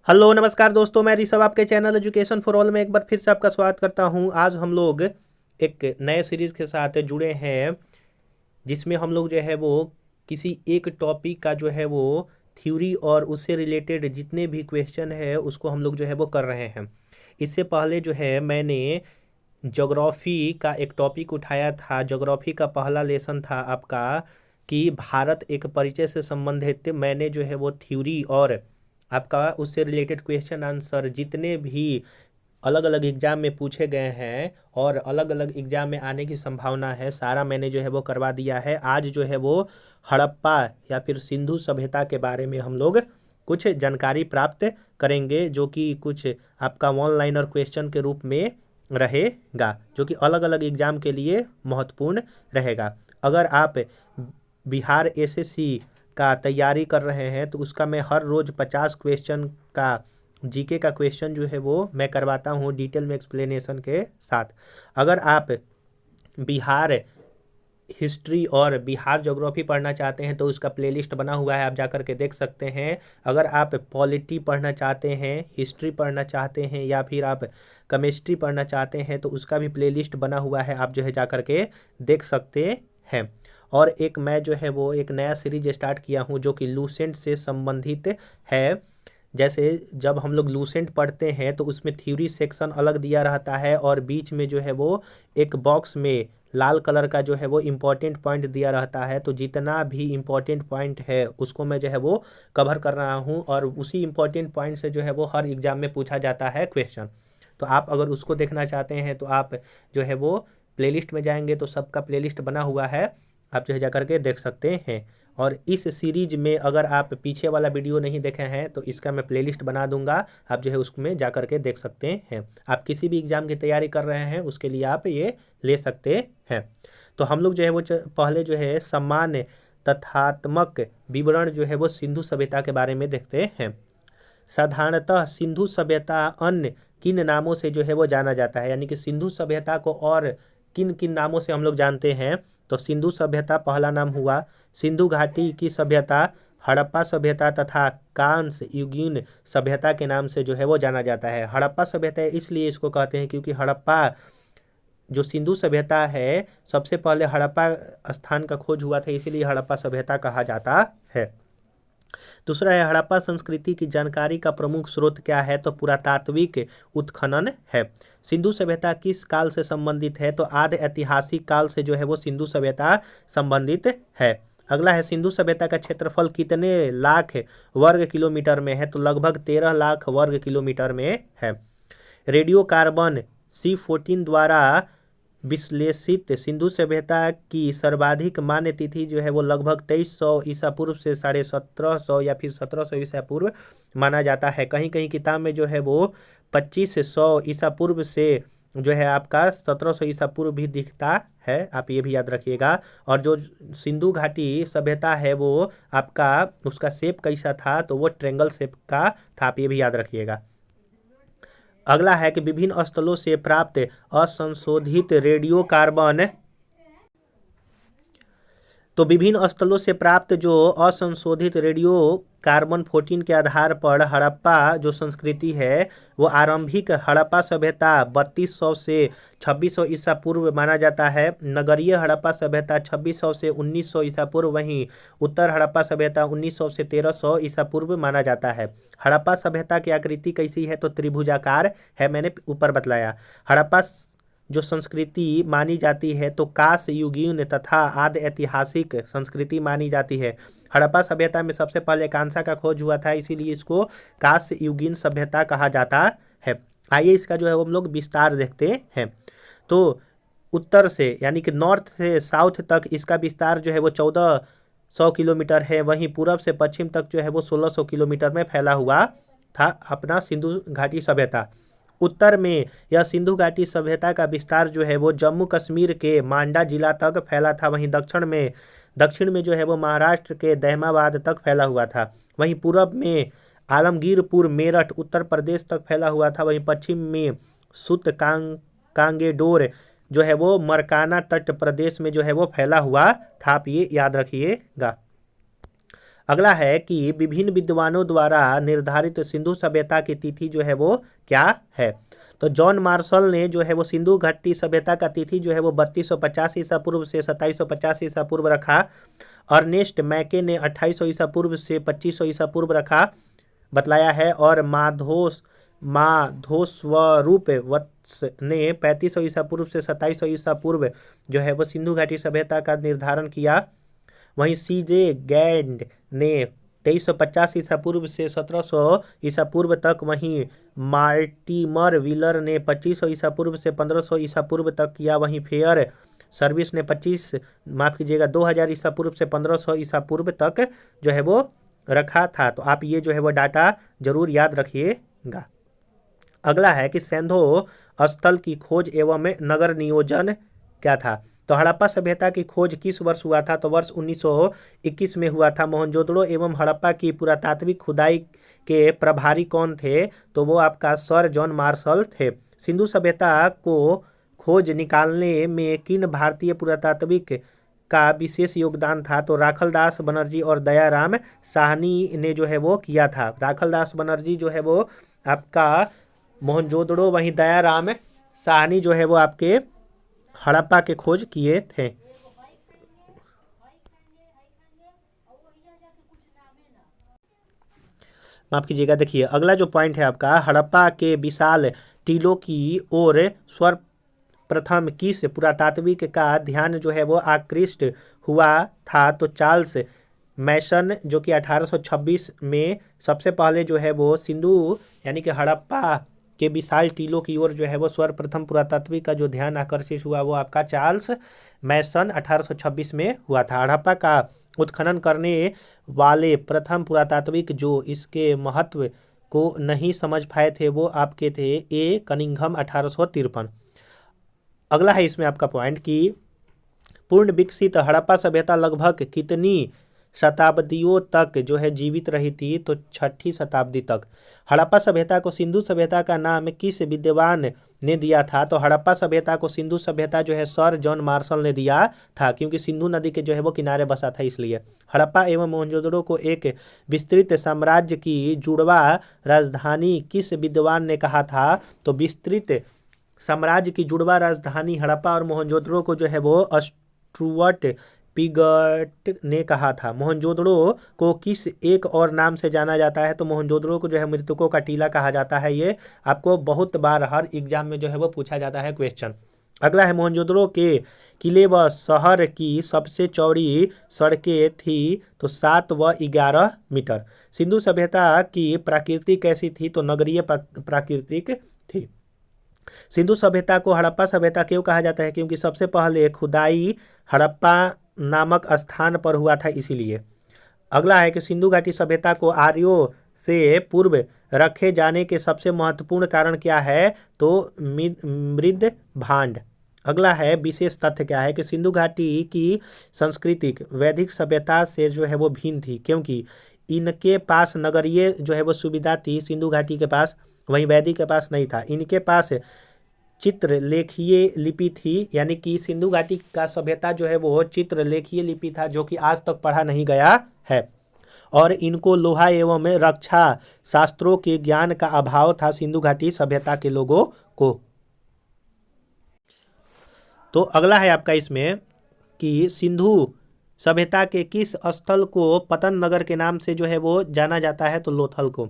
Hello नमस्कार दोस्तों, मैं ऋषभ आपके चैनल एजुकेशन फॉर ऑल में एक बार फिर से आपका स्वागत करता हूं। आज हम लोग एक नए सीरीज़ के साथ जुड़े हैं जिसमें हम लोग जो है वो किसी एक टॉपिक का जो है वो थ्योरी और उससे रिलेटेड जितने भी क्वेश्चन है उसको हम लोग जो है वो कर रहे हैं। इससे पहले जो है मैंने ज्योग्राफी का एक टॉपिक उठाया था। ज्योग्राफी का पहला लेसन था आपका कि भारत एक परिचय से संबंधित। मैंने जो है वो थ्योरी और आपका उससे रिलेटेड क्वेश्चन आंसर जितने भी अलग अलग एग्जाम में पूछे गए हैं और अलग अलग एग्जाम में आने की संभावना है, सारा मैंने जो है वो करवा दिया है। आज जो है वो हड़प्पा या फिर सिंधु सभ्यता के बारे में हम लोग कुछ जानकारी प्राप्त करेंगे, जो कि कुछ आपका वन लाइनर क्वेश्चन के रूप में रहेगा, जो कि अलग अलग एग्जाम के लिए महत्वपूर्ण रहेगा। अगर आप बिहार एसएससी का तैयारी कर रहे हैं तो उसका मैं हर रोज़ 50 क्वेश्चन का जीके का क्वेश्चन जो है वो मैं करवाता हूँ डिटेल में एक्सप्लेनेशन के साथ। अगर आप बिहार हिस्ट्री और बिहार ज्योग्राफी पढ़ना चाहते हैं तो उसका प्लेलिस्ट बना हुआ है, आप जा कर के देख सकते हैं। अगर आप पॉलिटी पढ़ना चाहते हैं, हिस्ट्री पढ़ना चाहते हैं या फिर आप केमिस्ट्री पढ़ना चाहते हैं तो उसका भी प्लेलिस्ट बना हुआ है, आप जो है जा कर के देख सकते हैं। और एक मैं जो है वो एक नया सीरीज स्टार्ट किया हूँ जो कि लूसेंट से संबंधित है। जैसे जब हम लोग लूसेंट पढ़ते हैं तो उसमें थ्योरी सेक्शन अलग दिया रहता है और बीच में जो है वो एक बॉक्स में लाल कलर का जो है वो इम्पोर्टेंट पॉइंट दिया रहता है। तो जितना भी इम्पोर्टेंट पॉइंट है उसको मैं जो है वो कवर कर रहा हूँ और उसी इम्पोर्टेंट पॉइंट से जो है वो हर एग्जाम में पूछा जाता है क्वेश्चन। तो आप अगर उसको देखना चाहते हैं तो आप जो है वो प्लेलिस्ट में जाएंगे तो सबका प्लेलिस्ट बना हुआ है, आप जो है जा करके देख सकते हैं। और इस सीरीज में अगर आप पीछे वाला वीडियो नहीं देखे हैं तो इसका मैं प्लेलिस्ट बना दूंगा, आप जो है उसमें जा करके देख सकते हैं। आप किसी भी एग्जाम की तैयारी कर रहे हैं उसके लिए आप ये ले सकते हैं। तो हम लोग जो है वो पहले जो है सामान्य तथ्यात्मक विवरण जो है वो सिंधु सभ्यता के बारे में देखते हैं। साधारणतः सिंधु सभ्यता अन्य किन नामों से जो है वो जाना जाता है, यानी कि सिंधु सभ्यता को और किन किन नामों से हम लोग जानते हैं। तो सिंधु सभ्यता पहला नाम हुआ सिंधु घाटी की सभ्यता, हड़प्पा सभ्यता तथा कांस युगीन सभ्यता के नाम से जो है वो जाना जाता है। हड़प्पा सभ्यता इसलिए इसको कहते हैं क्योंकि हड़प्पा जो सिंधु सभ्यता है सबसे पहले हड़प्पा स्थान का खोज हुआ था, इसीलिए हड़प्पा सभ्यता कहा जाता है। दूसरा है हड़प्पा संस्कृति की जानकारी का प्रमुख स्रोत क्या है, तो पुरातात्विक उत्खनन है। सिंधु सभ्यता किस काल से संबंधित है, तो आद्य ऐतिहासिक काल से जो है वो सिंधु सभ्यता संबंधित है। अगला है सिंधु सभ्यता का क्षेत्रफल कितने लाख वर्ग किलोमीटर में है, तो लगभग 13 लाख वर्ग किलोमीटर में है। रेडियो कार्बन C14 द्वारा विश्लेषित सिंधु सभ्यता की सर्वाधिक मान्य तिथि जो है वो लगभग 2300 ईसा पूर्व से 1750 या फिर 1700 ईसा पूर्व माना जाता है। कहीं कहीं किताब में जो है वो 2500 ईसा पूर्व से जो है आपका 1700 ईसा पूर्व भी दिखता है, आप ये भी याद रखिएगा। और जो सिंधु घाटी सभ्यता है वो आपका उसका शेप कैसा था, तो वो ट्रेंगल शेप का था, आप ये भी याद रखिएगा। अगला है कि विभिन्न स्थलों से प्राप्त असंशोधित रेडियो कार्बन, तो विभिन्न स्थलों से प्राप्त जो असंशोधित रेडियो कार्बन 14 के आधार पर हड़प्पा जो संस्कृति है वो आरंभिक हड़प्पा सभ्यता 3200 से 2600 ईसा पूर्व माना जाता है। नगरीय हड़प्पा सभ्यता 2600 से 1900 ईसा पूर्व, वहीं उत्तर हड़प्पा सभ्यता 1900 से 1300 ईसा पूर्व माना जाता है। हड़प्पा सभ्यता की आकृति कैसी है, तो त्रिभुजाकार है, मैंने ऊपर बतलाया। हड़प्पा जो संस्कृति मानी जाती है तो कांस्य युगीन तथा आद्य ऐतिहासिक संस्कृति मानी जाती है। हड़प्पा सभ्यता में सबसे पहले कांसा का खोज हुआ था, इसीलिए इसको कांस्य युगीन सभ्यता कहा जाता है। आइए इसका जो है हम लोग विस्तार देखते हैं। तो उत्तर से यानी कि नॉर्थ से साउथ तक इसका विस्तार जो है वो 1400 किलोमीटर है, वहीं पूरब से पश्चिम तक जो है वो 1600 किलोमीटर में फैला हुआ था अपना सिंधु घाटी सभ्यता। उत्तर में यह सिंधु घाटी सभ्यता का विस्तार जो है वो जम्मू कश्मीर के मांडा जिला तक फैला था, वहीं दक्षिण में जो है वो महाराष्ट्र के दहमाबाद तक फैला हुआ था, वहीं पूरब में आलमगीरपुर मेरठ उत्तर प्रदेश तक फैला हुआ था, वहीं पश्चिम में कांगेडोर जो है वो मरकाना तट प्रदेश में जो है वो फैला हुआ था, आप ये याद रखिएगा। अगला है कि विभिन्न विद्वानों द्वारा निर्धारित सिंधु सभ्यता की तिथि जो है वो क्या है। तो जॉन मार्शल ने जो है वो सिंधु घाटी सभ्यता का तिथि जो है वो 3250 ईसा पूर्व से 2750 ईसा पूर्व रखा। अर्नेस्ट मैके ने 2800 ईसा पूर्व से 2500 ईसा पूर्व रखा बतलाया है। और माधोस्वरूप वत्स ने 3500 ईसा पूर्व से 2700 ईसा पूर्व जो है वो सिंधु घाटी सभ्यता का निर्धारण किया। वहीं सीजे गैंड ने 2350 ईसा पूर्व से 1700 ईसा पूर्व तक, वहीं मार्टिमर व्हीलर ने 2500 ईसा पूर्व से 1500 ईसा पूर्व तक किया। वहीं फेयर सर्विस ने 2000 ईसा पूर्व से 1500 ईसा पूर्व तक जो है वो रखा था। तो आप ये जो है वो डाटा जरूर याद रखिएगा। अगला है कि सैंधो स्थल की खोज एवं नगर नियोजन क्या था। तो हड़प्पा सभ्यता की खोज किस वर्ष हुआ था। तो वर्ष 1921 में हुआ था। मोहनजोदड़ो एवं हड़प्पा की पुरातात्विक खुदाई के प्रभारी कौन थे। तो वो आपका सर जॉन मार्शल थे। सिंधु सभ्यता को खोज निकालने में किन भारतीय पुरातात्विक का विशेष योगदान था। तो राखलदास बनर्जी और दयाराम साहनी ने जो है वो किया था। राखलदास बनर्जी जो है वो आपका मोहनजोदड़ो, वहीं दयाराम साहनी जो है वो आपके हड़प्पा के खोज किए थे। माफ कीजिएगा, देखिए अगला जो पॉइंट है आपका, हड़प्पा के विशाल टीलों की ओर सर्वप्रथम किस पुरातात्विक का ध्यान जो है वो आकृष्ट हुआ था। तो चार्ल्स मैसन जो कि 1826 में सबसे पहले जो है वो सिंधु यानी कि हड़प्पा के विशाल टीलों की ओर जो है वो सर्वप्रथम पुरातात्विक का जो ध्यान आकर्षित हुआ वो आपका चार्ल्स मैसन 1826 में हुआ था। हड़प्पा का उत्खनन करने वाले प्रथम पुरातात्विक जो इसके महत्व को नहीं समझ पाए थे वो आपके थे ए कनिंघम 1853। अगला है इसमें आपका पॉइंट कि पूर्ण विकसित हड़प्पा सभ्यता लगभग कितनी शताब्दियों तक जो है जीवित रही थी। तो 6ठी शताब्दी तक। हड़प्पा सभ्यता को सिंधु सभ्यता का नाम किस विद्वान ने दिया था। तो हड़प्पा सभ्यता को सिंधु सभ्यता जो है सर जॉन मार्शल ने दिया था, क्योंकि सिंधु नदी के जो है वो किनारे बसा था इसलिए। हड़प्पा एवं मोहनजोदड़ो को एक विस्तृत साम्राज्य की जुड़वा राजधानी किस विद्वान ने कहा था। तो विस्तृत साम्राज्य की जुड़वा राजधानी हड़प्पा और मोहनजोदड़ो को जो है वो स्टुअर्ट पिगट ने कहा था। मोहनजोदड़ो को किस एक और नाम से जाना जाता है। तो मोहनजोदड़ो को जो है मृतकों का टीला कहा जाता है। ये आपको बहुत बार हर एग्जाम में जो है वो पूछा जाता है क्वेश्चन। अगला है मोहनजोदड़ो के किले व शहर की सबसे चौड़ी सड़कें थी। तो 7 व 11 मीटर। सिंधु सभ्यता की प्रकृति कैसी थी। तो नगरीय प्राकृतिक थी। सिंधु सभ्यता को हड़प्पा सभ्यता क्यों कहा जाता है, क्योंकि सबसे पहले खुदाई हड़प्पा नामक स्थान पर हुआ था इसीलिए। अगला है कि सिंधु घाटी सभ्यता को आर्यों से पूर्व रखे जाने के सबसे महत्वपूर्ण कारण क्या है। तो मृद भांड। अगला है विशेष तथ्य क्या है कि सिंधु घाटी की संस्कृति वैदिक सभ्यता से जो है वो भिन्न थी, क्योंकि इनके पास नगरीय जो है वो सुविधा थी सिंधु घाटी के पास, वहीं वैदिक के पास नहीं था। इनके पास चित्रलेखीय लिपि थी, यानी कि सिंधु घाटी का सभ्यता जो है वो चित्रलेखीय लिपि था, जो कि आज तक पढ़ा नहीं गया है। और इनको लोहा एवं रक्षा शास्त्रों के ज्ञान का अभाव था सिंधु घाटी सभ्यता के लोगों को। तो अगला है आपका इसमें कि सिंधु सभ्यता के किस स्थल को पतन नगर के नाम से जो है वो जाना जाता है। तो लोथल को।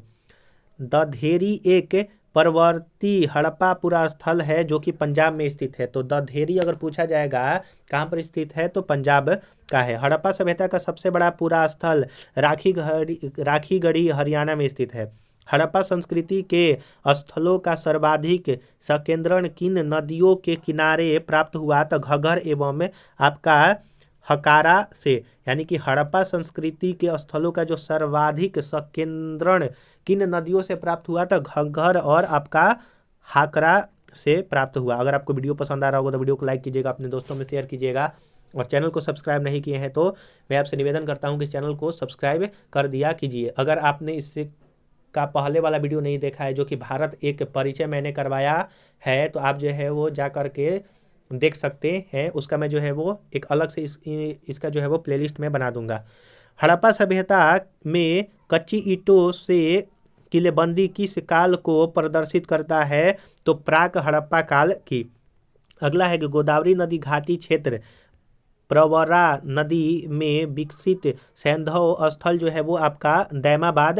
दधेरी एक परवर्ती हड़प्पा स्थल है जो कि पंजाब में स्थित है। तो दधेरी अगर पूछा जाएगा कहाँ पर स्थित है तो पंजाब का है। हड़प्पा सभ्यता का सबसे बड़ा पूरा स्थल राखीगढ़ी हरियाणा में स्थित है। हड़प्पा संस्कृति के स्थलों का सर्वाधिक संकेंद्रण किन नदियों के किनारे प्राप्त हुआ। तो घग्गर एवं आपका हकारा से, यानी कि हड़प्पा संस्कृति के स्थलों का जो सर्वाधिक संकेंद्रण किन नदियों से प्राप्त हुआ था। घग्गर और आपका हाकरा से प्राप्त हुआ। अगर आपको वीडियो पसंद आ रहा होगा तो वीडियो को लाइक कीजिएगा, अपने दोस्तों में शेयर कीजिएगा, और चैनल को सब्सक्राइब नहीं किए हैं तो मैं आपसे निवेदन करता हूं कि चैनल को सब्सक्राइब कर दिया कीजिए। अगर आपने इससे का पहले वाला वीडियो नहीं देखा है जो कि भारत एक परिचय मैंने करवाया है, तो आप जो है वो जा करके देख सकते हैं। उसका मैं जो है वो एक अलग से इसका जो है वो प्लेलिस्ट में बना दूंगा। हड़प्पा सभ्यता में कच्ची ईंटों से किलेबंदी किस काल को प्रदर्शित करता है? तो प्राक हड़प्पा काल की। अगला है कि गोदावरी नदी घाटी क्षेत्र प्रवरा नदी में विकसित सैंधव स्थल जो है वो आपका दैमाबाद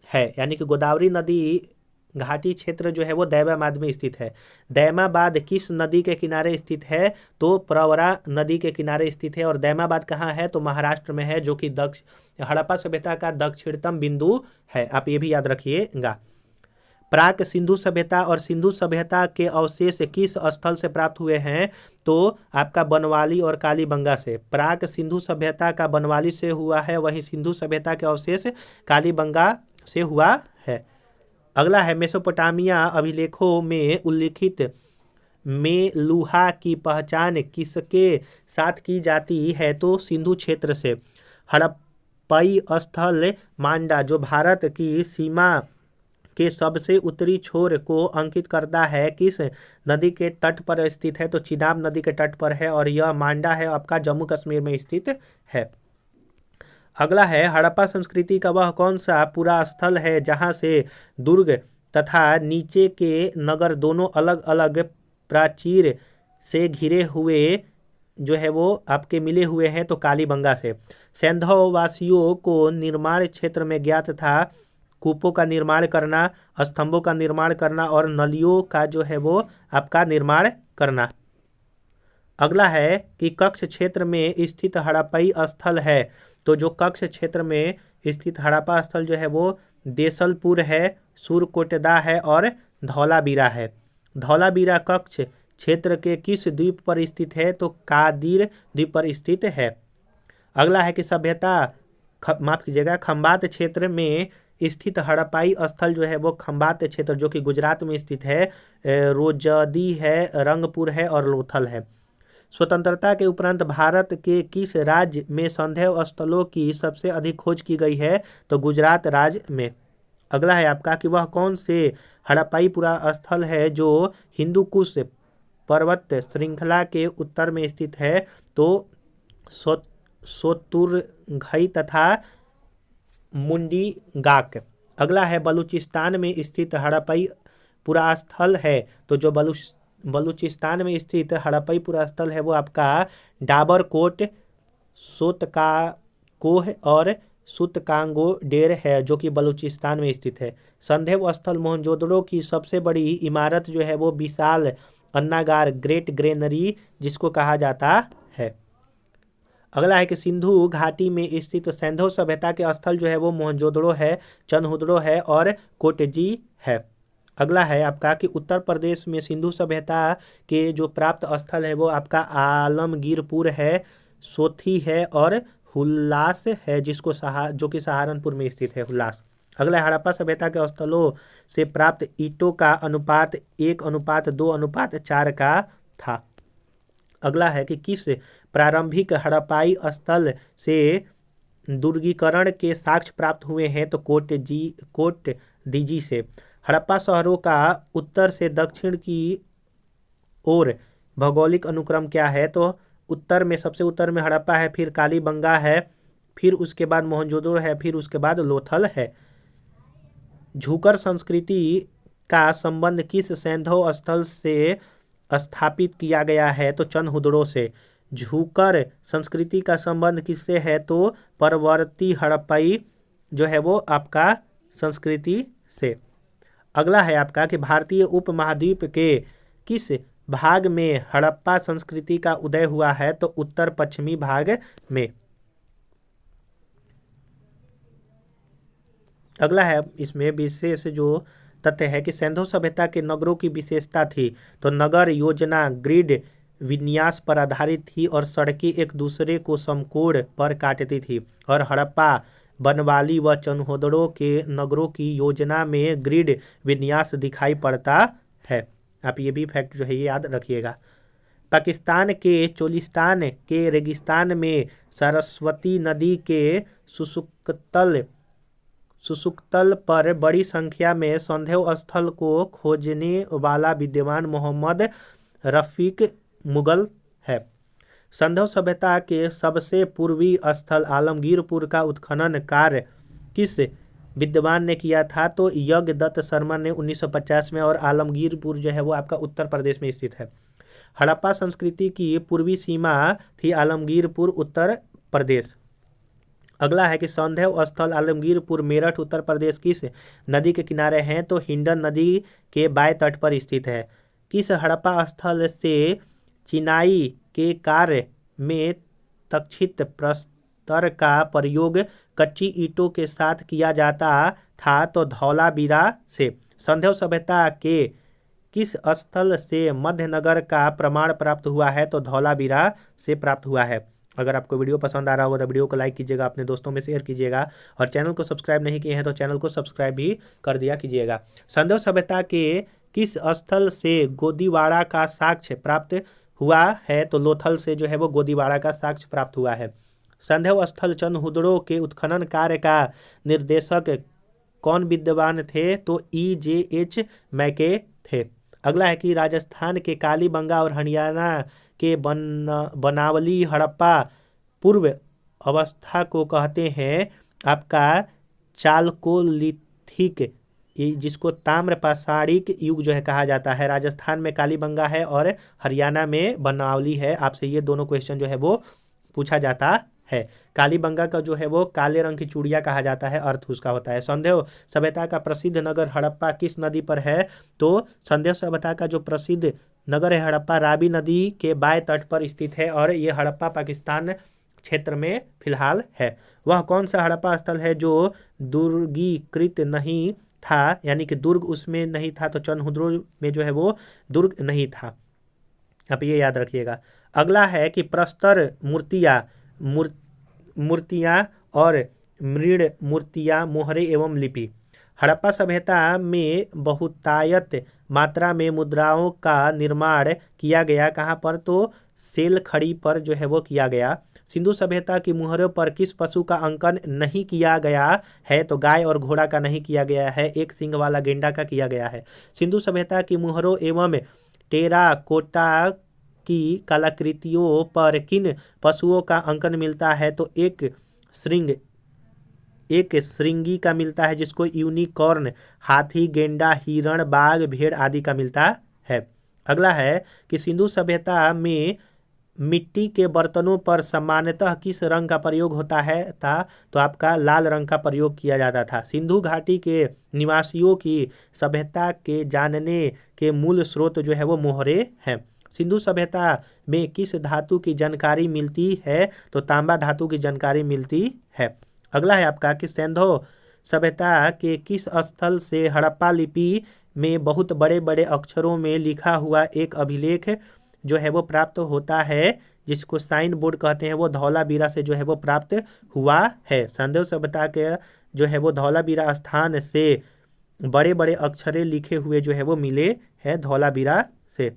है, यानी कि गोदावरी नदी घाटी क्षेत्र जो है वो दैमाबाद में स्थित है। दैमाबाद किस नदी के किनारे स्थित है? तो प्रवरा नदी के किनारे स्थित है। और दैमाबाद कहाँ है? तो महाराष्ट्र में है, जो कि हड़प्पा सभ्यता का दक्षिणतम बिंदु है। आप ये भी याद रखिएगा। प्राक सिंधु सभ्यता और सिंधु सभ्यता के अवशेष किस स्थल से प्राप्त हुए हैं? तो आपका बनवाली और कालीबंगा से। प्राक सिंधु सभ्यता का बनवाली से हुआ है, वहीं सिंधु सभ्यता के अवशेष कालीबंगा से हुआ है। अगला है मेसोपोटामिया अभिलेखों में उल्लिखित मेलुहा की पहचान किसके साथ की जाती है? तो सिंधु क्षेत्र से। हड़प्पई स्थल मांडा जो भारत की सीमा के सबसे उत्तरी छोर को अंकित करता है, किस नदी के तट पर स्थित है? तो चिनाब नदी के तट पर है, और यह मांडा है आपका जम्मू कश्मीर में स्थित है। अगला है हड़प्पा संस्कृति का वह कौन सा पूरा स्थल है जहां से दुर्ग तथा नीचे के नगर दोनों अलग अलग प्राचीर से घिरे हुए जो है वो आपके मिले हुए हैं? तो कालीबंगा से। सैंधव वासियों को निर्माण क्षेत्र में ज्ञात था कूपों का निर्माण करना, स्तंभों का निर्माण करना और नलियों का जो है वो आपका निर्माण करना। अगला है कि कक्ष क्षेत्र में स्थित हड़प्पई स्थल है। तो जो कक्ष क्षेत्र में स्थित हड़प्पा स्थल जो है वो देसलपुर है, सुरकोटदा है और धौलावीरा है। धौलावीरा कक्ष क्षेत्र के किस द्वीप पर स्थित है? तो कादिर द्वीप पर स्थित है। अगला है कि माफ कीजिएगा, खंबात क्षेत्र में स्थित हड़प्पाई स्थल जो है वो खंबात क्षेत्र जो कि गुजरात में स्थित है, रोजदी है, रंगपुर है और लोथल है। स्वतंत्रता के उपरांत भारत के किस राज्य में संदेह स्थलों की सबसे अधिक खोज की गई है? तो गुजरात राज्य में। अगला है आपका कि वह कौन से हड़प्पाई पुरा स्थल है जो हिंदू कुश पर्वत श्रृंखला के उत्तर में स्थित है? तो सोतुरघई तथा मुंडी गाक। अगला है बलूचिस्तान में स्थित हड़प्पाई पुरा स्थल है। तो जो बलूचिस्तान में स्थित हड़प्पाई पुरा स्थल है वो आपका डाबरकोट, सोतकाकोह और सुतकांगोडेर है, जो कि बलूचिस्तान में स्थित है। संदेव स्थल मोहनजोदड़ो की सबसे बड़ी इमारत जो है वो विशाल अन्नागार ग्रेट ग्रेनरी जिसको कहा जाता है। अगला है कि सिंधु घाटी में स्थित सैंधव सभ्यता के स्थल जो है वो मोहनजोदड़ो है, चनहुदड़ो है और कोटजी है। अगला है आपका कि उत्तर प्रदेश में सिंधु सभ्यता के जो प्राप्त स्थल है वो आपका आलमगीरपुर है, सोथी है और हुल्लास है, जो कि सहारनपुर में स्थित है, हुल्लास। अगला हड़प्पा सभ्यता के स्थलों से प्राप्त ईंटों का अनुपात 1:2:4 का था। अगला है कि किस प्रारंभिक हड़प्पाई स्थल से दुर्गीकरण के साक्ष्य प्राप्त हुए हैं? तो कोटडीजी से। हड़प्पा शहरों का उत्तर से दक्षिण की ओर भौगोलिक अनुक्रम क्या है? तो उत्तर में सबसे उत्तर में हड़प्पा है, फिर कालीबंगा है, फिर उसके बाद मोहनजोदड़ो है, फिर उसके बाद लोथल है। झूकर संस्कृति का संबंध किस सैंधव स्थल से स्थापित किया गया है? तो चनहुदड़ो से। झूकर संस्कृति का संबंध किससे है? तो परवर्ती हड़प्पाई जो है वो आपका संस्कृति से। अगला है आपका कि भारतीय उपमहाद्वीप के किस भाग में हड़प्पा संस्कृति का उदय हुआ है? तो उत्तर पश्चिमी भाग में। अगला है इसमें विशेष जो तथ्य है कि सैंधव सभ्यता के नगरों की विशेषता थी। तो नगर योजना ग्रिड विन्यास पर आधारित थी और सड़कें एक दूसरे को समकोण पर काटती थी। और हड़प्पा, बनवाली व चनहुदड़ो के नगरों की योजना में ग्रिड विन्यास दिखाई पड़ता है। आप ये भी फैक्ट जो है ये याद रखिएगा। पाकिस्तान के चोलिस्तान के रेगिस्तान में सरस्वती नदी के सुसुकतल पर बड़ी संख्या में संदेव स्थल को खोजने वाला विद्वान मोहम्मद रफीक मुगल है। संधव सभ्यता के सबसे पूर्वी स्थल आलमगीरपुर का उत्खनन कार्य किस विद्वान ने किया था? तो यज्ञदत्त शर्मा ने 1950 में, और आलमगीरपुर जो है वो आपका उत्तर प्रदेश में स्थित है। हड़प्पा संस्कृति की पूर्वी सीमा थी आलमगीरपुर, उत्तर प्रदेश। अगला है कि संधव स्थल आलमगीरपुर मेरठ उत्तर प्रदेश किस नदी के किनारे हैं? तो हिंडन नदी के बाएं तट पर स्थित है। किस हड़प्पा स्थल से चिनाई के कार्य में तक्षित प्रस्तर का प्रयोग कच्ची ईंटों के साथ किया जाता था? तो धौलावीरा से। संधव सभ्यता के किस स्थल से मध्यनगर का प्रमाण प्राप्त हुआ है? तो धौलावीरा से प्राप्त हुआ है। अगर आपको वीडियो पसंद आ रहा होगा तो वीडियो को लाइक कीजिएगा, अपने दोस्तों में शेयर कीजिएगा, और चैनल को सब्सक्राइब नहीं किए हैं तो चैनल को सब्सक्राइब भी कर दिया कीजिएगा। संधव सभ्यता के किस स्थल से गोदीवाड़ा का साक्ष्य प्राप्त हुआ है? तो लोथल से जो है वो गोदीवाड़ा का साक्ष्य प्राप्त हुआ है। संधव स्थल चंदहुदड़ो के उत्खनन कार्य का निर्देशक कौन विद्वान थे? तो EJH मैके थे। अगला है कि राजस्थान के कालीबंगा और हरियाणा के बनावली हड़प्पा पूर्व अवस्था को कहते हैं आपका चालकोलिथिक, जिसको ताम्र पाषाणिक युग जो है कहा जाता है। राजस्थान में कालीबंगा है और हरियाणा में बनावली है। आपसे ये दोनों क्वेश्चन जो है वो पूछा जाता है। कालीबंगा का जो है वो काले रंग की चूड़िया कहा जाता है, अर्थ उसका होता है। संधव सभ्यता का प्रसिद्ध नगर हड़प्पा किस नदी पर है? तो संधव सभ्यता का जो प्रसिद्ध नगर है हड़प्पा रावी नदी के बाएं तट पर स्थित है, और ये हड़प्पा पाकिस्तान क्षेत्र में फिलहाल है। वह कौन सा हड़प्पा स्थल है जो दुर्गीकृत नहीं था, यानी कि दुर्ग उसमें नहीं था? तो चंदहुदड़ो में जो है वो दुर्ग नहीं था, आप ये याद रखिएगा। अगला है कि प्रस्तर मूर्तियाँ और मृण मूर्तियाँ, मोहरे एवं लिपि। हड़प्पा सभ्यता में बहुतायत मात्रा में मुद्राओं का निर्माण किया गया। कहाँ पर? तो सेल खड़ी पर जो है वो किया गया। सिंधु सभ्यता की मुहरों पर किस पशु का अंकन नहीं किया गया है? तो गाय और घोड़ा का नहीं किया गया है, एक सींग वाला गेंडा का किया गया है। सिंधु सभ्यता की मुहरों एवं टेराकोटा की कलाकृतियों पर किन पशुओं का अंकन मिलता है? तो एक श्रृंगी का मिलता है, जिसको यूनिकॉर्न, हाथी, गेंडा, हिरण, बाघ, भेड़ आदि का मिलता है। अगला है कि सिंधु सभ्यता में मिट्टी के बर्तनों पर सामान्यतः किस रंग का प्रयोग होता है था? तो आपका लाल रंग का प्रयोग किया जाता था। सिंधु घाटी के निवासियों की सभ्यता के जानने के मूल स्रोत जो है वो मोहरे हैं। सिंधु सभ्यता में किस धातु की जानकारी मिलती है? तो तांबा धातु की जानकारी मिलती है। अगला है आपका कि सिंधु सभ्यता के किस स्थल से हड़प्पा लिपि में बहुत बड़े बड़े अक्षरों में लिखा हुआ एक अभिलेख जो है वो प्राप्त होता है, जिसको साइन बोर्ड कहते हैं, वो धौलावीरा से जो है वो प्राप्त हुआ है। संधव सभ्यता के जो है वो धौलावीरा स्थान से बड़े बड़े अक्षरे लिखे हुए जो है वो मिले हैं धौलावीरा से।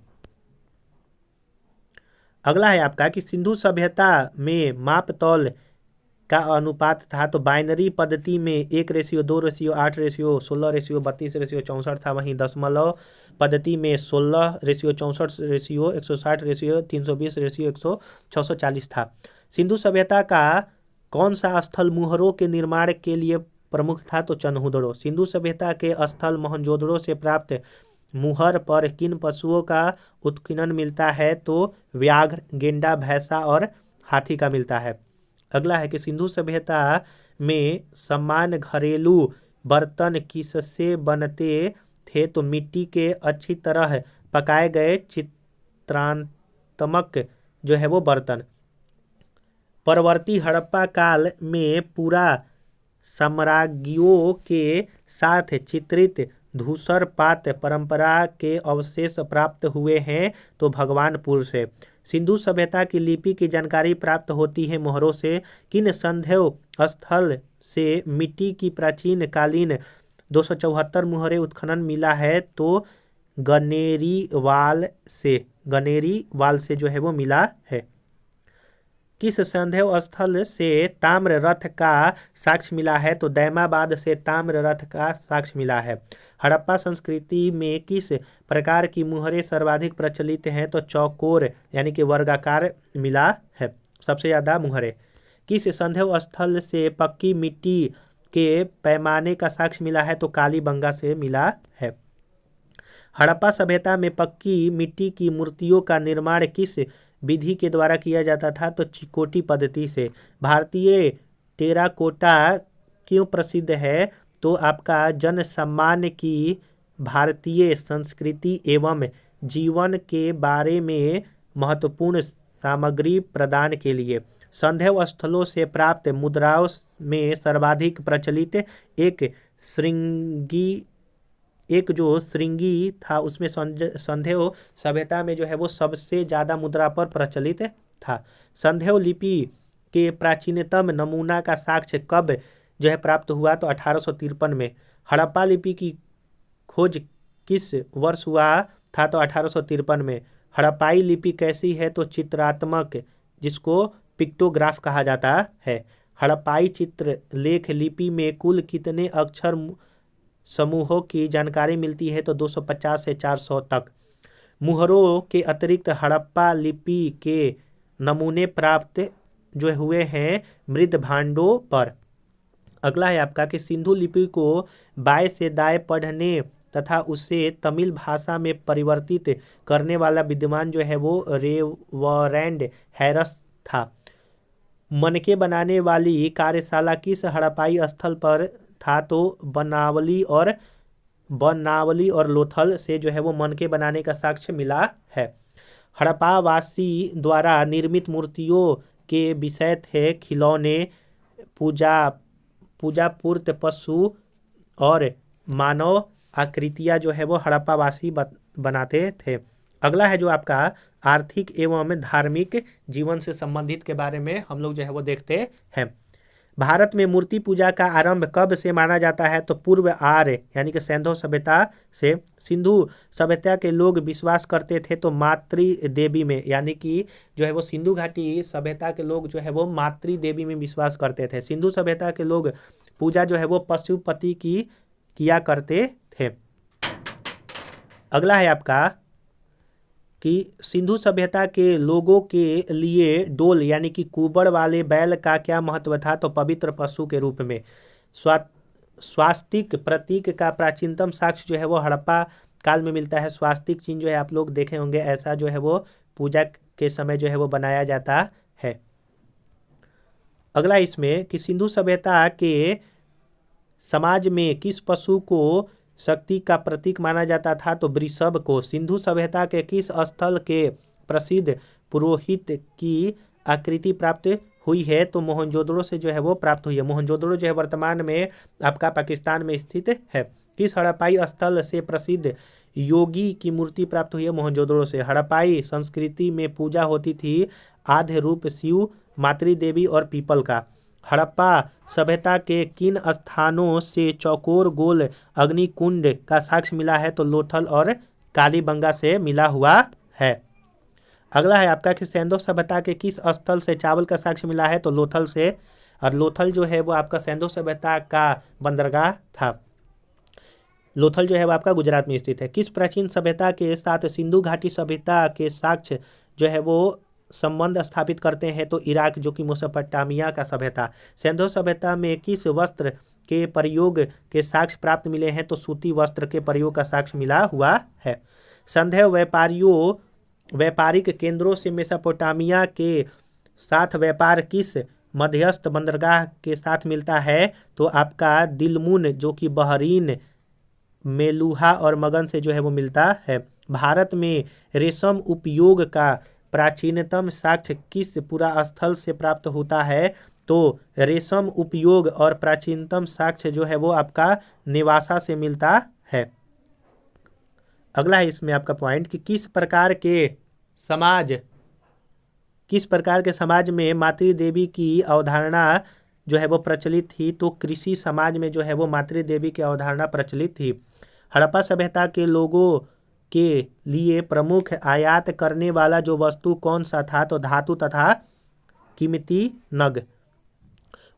अगला है आपका कि सिंधु सभ्यता में माप तौल का अनुपात था। तो बाइनरी पद्धति में 1:2:8:16:32:64 था। वहीं दशमलव पद्धति में 16:64:160:320:140 था। सिंधु सभ्यता का कौन सा स्थल मुहरों के निर्माण के लिए प्रमुख था? तो चंदहुदड़ो। सिंधु सभ्यता के स्थल मोहनजोदड़ो से प्राप्त मुहर पर किन पशुओं का उत्खनन मिलता है? तो व्याघ्र, गेंडा, भैंसा और हाथी का मिलता है। अगला है कि सिंधु सभ्यता में सामान्य घरेलू बर्तन किससे बनते थे? तो मिट्टी के अच्छी तरह पकाए गए चित्रात्मक जो है वो बर्तन। परवर्ती हड़प्पा काल में पूरा साम्राज्यों के साथ चित्रित धूसरपात परंपरा के अवशेष प्राप्त हुए हैं। तो भगवानपुर से। सिंधु सभ्यता की लिपि की जानकारी प्राप्त होती है मोहरों से। किन संधव स्थल से मिट्टी की प्राचीन कालीन 274 मुहरे उत्खनन मिला है? तो गनेरीवाल से जो है वो मिला है। किस संदेह स्थल से ताम्र रथ का साक्ष्य मिला है? तो दैमाबाद से ताम्र रथ का साक्ष्य मिला है। हड़प्पा संस्कृति में किस प्रकार की मुहरें सर्वाधिक प्रचलित हैं? तो चौकोर यानी कि वर्गाकार मिला है सबसे ज़्यादा मुहरें। किस संदेह स्थल से पक्की मिट्टी के पैमाने का साक्ष्य मिला है? तो कालीबंगा से मिला है। हड़प्पा सभ्यता में पक्की मिट्टी की मूर्तियों का निर्माण किस विधि के द्वारा किया जाता था? तो चिकोटी पद्धति से। भारतीय टेराकोटा क्यों प्रसिद्ध है? तो आपका जन सम्मान की भारतीय संस्कृति एवं जीवन के बारे में महत्वपूर्ण सामग्री प्रदान के लिए। संदेह स्थलों से प्राप्त मुद्राओं में सर्वाधिक प्रचलित एक जो श्रृंगी था उसमें संदेह सभ्यता में जो है वो सबसे ज़्यादा मुद्रा पर प्रचलित था। संदेह लिपि के प्राचीनतम नमूना का साक्ष्य कब जो है प्राप्त हुआ? तो 1853 में। हड़प्पा लिपि की खोज किस वर्ष हुआ था? तो 1853 में। हड़प्पाई लिपि कैसी है? तो चित्रात्मक, जिसको पिक्टोग्राफ कहा जाता है। हड़प्पाई चित्रलेख लिपि में कुल कितने अक्षर समूहों की जानकारी मिलती है? तो 250 से 400 तक। मुहरों के अतिरिक्त हड़प्पा लिपि के नमूने प्राप्त जो हुए हैं मृद भांडों पर। अगला है आपका कि सिंधु लिपि को बाएं से दाएं पढ़ने तथा उसे तमिल भाषा में परिवर्तित करने वाला विद्वान जो है वो रेवरेंड हैरिस था। मनके बनाने वाली कार्यशाला किस हड़प्पाई स्थल पर था? तो बनावली और लोथल से जो है वो मनके बनाने का साक्ष्य मिला है। हड़प्पावासी द्वारा निर्मित मूर्तियों के विषय थे खिलौने, पूजा पूर्त पशु और मानव आकृतियाँ जो है वो हड़प्पावासी बनाते थे। अगला है जो आपका आर्थिक एवं धार्मिक जीवन से संबंधित के बारे में हम लोग जो है वो देखते हैं। भारत में मूर्ति पूजा का आरंभ कब से माना जाता है? तो पूर्व आर्य यानी कि सिंधु सभ्यता से। सिंधु सभ्यता के लोग विश्वास करते थे तो मातृ देवी में, यानी कि जो है वो सिंधु घाटी सभ्यता के लोग जो है वो मातृ देवी में विश्वास करते थे। सिंधु सभ्यता के लोग पूजा जो है वो पशुपति की किया करते थे। अगला है आपका कि सिंधु सभ्यता के लोगों के लिए डोल यानी कि कुबड़ वाले बैल का क्या महत्व था? तो पवित्र पशु के रूप में। स्वास्तिक प्रतीक का प्राचीनतम साक्ष्य जो है वो हड़प्पा काल में मिलता है। स्वास्तिक चिन्ह जो है आप लोग देखे होंगे, ऐसा जो है वो पूजा के समय जो है वो बनाया जाता है। अगला इसमें कि सिंधु सभ्यता के समाज में किस पशु को शक्ति का प्रतीक माना जाता था? तो वृषभ को। सिंधु सभ्यता के किस स्थल के प्रसिद्ध पुरोहित की आकृति प्राप्त हुई है? तो मोहनजोदड़ो से जो है वो प्राप्त हुई है। मोहनजोदड़ो जो है वर्तमान में आपका पाकिस्तान में स्थित है। किस हड़प्पाई स्थल से प्रसिद्ध योगी की मूर्ति प्राप्त हुई है? मोहनजोदड़ो से। हड़प्पाई संस्कृति में पूजा होती थी आद्य रूप शिव, मातृदेवी और पीपल का। हड़प्पा सभ्यता के किन स्थानों से चौकोर गोल अग्निकुंड का साक्ष्य मिला है? तो लोथल और कालीबंगा से मिला हुआ है। अगला है आपका कि सिंधु सभ्यता के किस स्थल से चावल का साक्ष्य मिला है? तो लोथल से। और लोथल जो है वो आपका सिंधु सभ्यता का बंदरगाह था। लोथल जो है वो आपका गुजरात में स्थित है। किस प्राचीन सभ्यता के साथ सिंधु घाटी सभ्यता के साक्ष्य जो है वो संबंध स्थापित करते हैं? तो इराक, जो कि मेसोपोटामिया का सभ्यता। सिंधु सभ्यता में किस वस्त्र के प्रयोग के साक्ष्य प्राप्त मिले हैं? तो सूती वस्त्र के प्रयोग का साक्ष्य मिला हुआ है। संदेह व्यापारिक केंद्रों से मेसोपोटामिया के साथ व्यापार किस मध्यस्थ बंदरगाह के साथ मिलता है? तो आपका दिलमुन, जो कि बहरीन, मेलुहा और मगन से जो है वो मिलता है। भारत में रेशम उपयोग का प्राचीनतम साक्ष्य किस पुरा स्थल से प्राप्त होता है? तो रेशम उपयोग और प्राचीनतम साक्ष्य जो है वो आपका नेवासा से मिलता है। अगला है इसमें आपका पॉइंट कि किस प्रकार के समाज में मातृदेवी की अवधारणा जो है वो प्रचलित थी? तो कृषि समाज में जो है वो मातृदेवी की अवधारणा प्रचलित थी। हड़प्पा सभ्यता के लोगों के लिए प्रमुख आयात करने वाला जो वस्तु कौन सा था? तो धातु तथा कीमती नग।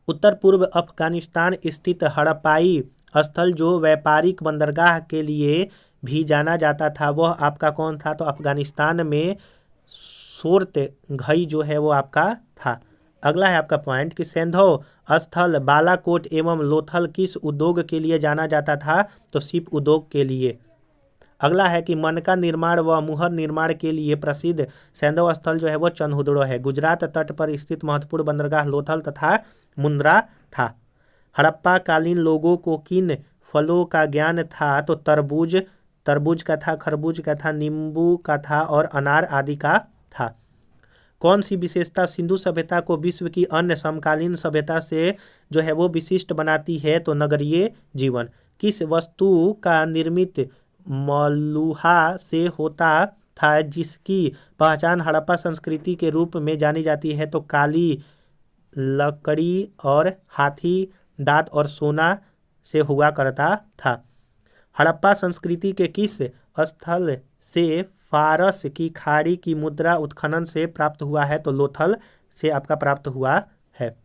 उत्तर पूर्व अफगानिस्तान स्थित हड़प्पाई स्थल जो व्यापारिक बंदरगाह के लिए भी जाना जाता था, वह आपका कौन था? तो अफगानिस्तान में सोर्तघई जो है वो आपका था। अगला है आपका पॉइंट कि सैंधव स्थल बालाकोट एवं लोथल किस उद्योग के लिए जाना जाता था? तो शिप उद्योग के लिए। अगला है कि मनका निर्माण व मुहर निर्माण के लिए प्रसिद्ध सैंधव स्थल जो है वो चन्हुदड़ो है। गुजरात तट पर स्थित महत्वपूर्ण बंदरगाह लोथल तथा मुंद्रा था। हड़प्पा कालीन लोगों को किन फलों का ज्ञान था? तो तरबूज का था, खरबूज का था, नींबू का था और अनार आदि का था। कौन सी विशेषता सिंधु सभ्यता को विश्व की अन्य समकालीन सभ्यता से जो है वो विशिष्ट बनाती है? तो नगरीय जीवन। किस वस्तु का निर्मित मलुहा से होता था जिसकी पहचान हड़प्पा संस्कृति के रूप में जानी जाती है? तो काली लकड़ी और हाथी दांत और सोना से हुआ करता था। हड़प्पा संस्कृति के किस स्थल से फारस की खाड़ी की मुद्रा उत्खनन से प्राप्त हुआ है? तो लोथल से आपका प्राप्त हुआ है।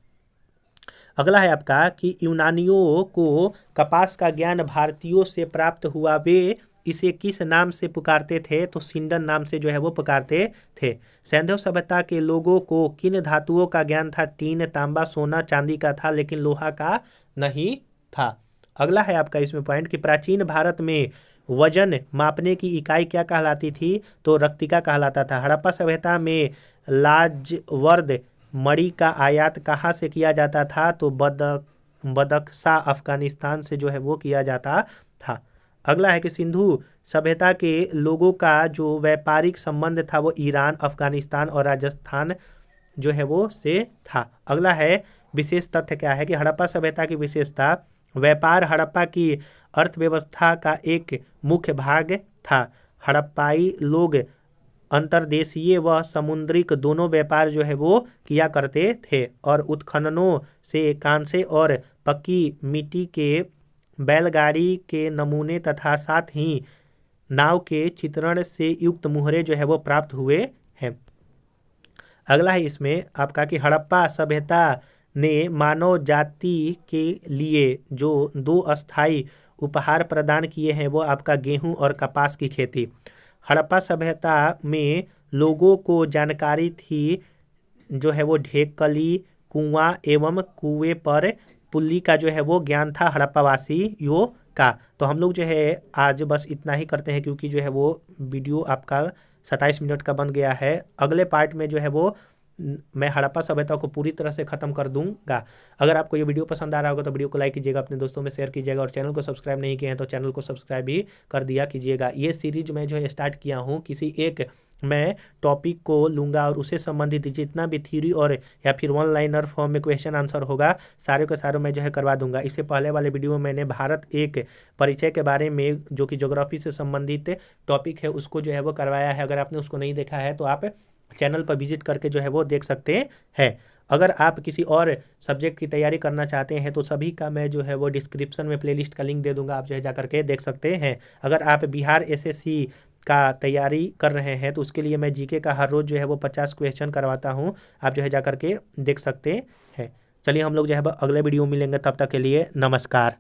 अगला है आपका कि यूनानियों को कपास का ज्ञान भारतीयों से प्राप्त हुआ, वे इसे किस नाम से पुकारते थे? तो सिंडन नाम से जो है वो पुकारते थे। सैंधव सभ्यता के लोगों को किन धातुओं का ज्ञान था? टीन, तांबा, सोना, चांदी का था, लेकिन लोहा का नहीं था। अगला है आपका इसमें पॉइंट कि प्राचीन भारत में वजन मापने की इकाई क्या कहलाती थी? तो रक्तिका कहलाता था। हड़प्पा सभ्यता में लाजवर्द मणि का आयात कहाँ से किया जाता था? तो बदख्शा अफगानिस्तान से जो है वो किया जाता था। अगला है कि सिंधु सभ्यता के लोगों का जो व्यापारिक संबंध था वो ईरान, अफगानिस्तान और राजस्थान जो है वो से था। अगला है विशेष तथ्य क्या है कि हड़प्पा सभ्यता की विशेषता व्यापार हड़प्पा की अर्थव्यवस्था का एक मुख्य भाग था। हड़प्पाई लोग अंतर्देशीय व समुद्रिक दोनों व्यापार जो है वो किया करते थे और उत्खननों से कांसे और पक्की मिट्टी के बैलगाड़ी के नमूने तथा साथ ही नाव के चित्रण से युक्त मुहरे जो है वो प्राप्त हुए हैं। अगला है इसमें आपका कि हड़प्पा सभ्यता ने मानव जाति के लिए जो 2 अस्थाई उपहार प्रदान किए हैं वो आपका गेहूं और कपास की खेती। हड़प्पा सभ्यता में लोगों को जानकारी थी जो है वो ढेकली, कुआं एवं कुएं पर पुल्ली का जो है वो ज्ञान था हड़प्पावासियों का। तो हम लोग जो है आज बस इतना ही करते हैं क्योंकि जो है वो वीडियो आपका 27 मिनट का बन गया है। अगले पार्ट में जो है वो मैं हड़प्पा सभ्यता को पूरी तरह से ख़त्म कर दूंगा। अगर आपको ये वीडियो पसंद आ रहा होगा तो वीडियो को लाइक कीजिएगा, अपने दोस्तों में शेयर कीजिएगा और चैनल को सब्सक्राइब नहीं किए हैं तो चैनल को सब्सक्राइब भी कर दिया कीजिएगा। ये सीरीज मैं जो है स्टार्ट किया हूँ, किसी एक मैं टॉपिक को लूँगा और उसे संबंधित जितना भी थ्योरी और या फिर वन लाइनर फॉर्म में क्वेश्चन आंसर होगा सारे के सारे मैं जो है करवा दूंगा। इससे पहले वाले वीडियो में मैंने भारत एक परिचय के बारे में जो कि ज्योग्राफी से संबंधित टॉपिक है उसको जो है वो करवाया है। अगर आपने उसको नहीं देखा है तो आप चैनल पर विजिट करके जो है वो देख सकते हैं। अगर आप किसी और सब्जेक्ट की तैयारी करना चाहते हैं तो सभी का मैं जो है वो डिस्क्रिप्शन में प्लेलिस्ट का लिंक दे दूंगा, आप जो है जा करके देख सकते हैं। अगर आप बिहार एसएससी का तैयारी कर रहे हैं तो उसके लिए मैं जीके का हर रोज़ जो है वो 50 क्वेश्चन करवाता हूँ, आप जो है जा करके देख सकते हैं। चलिए हम लोग जो है अगले वीडियो में मिलेंगे, तब तक के लिए नमस्कार।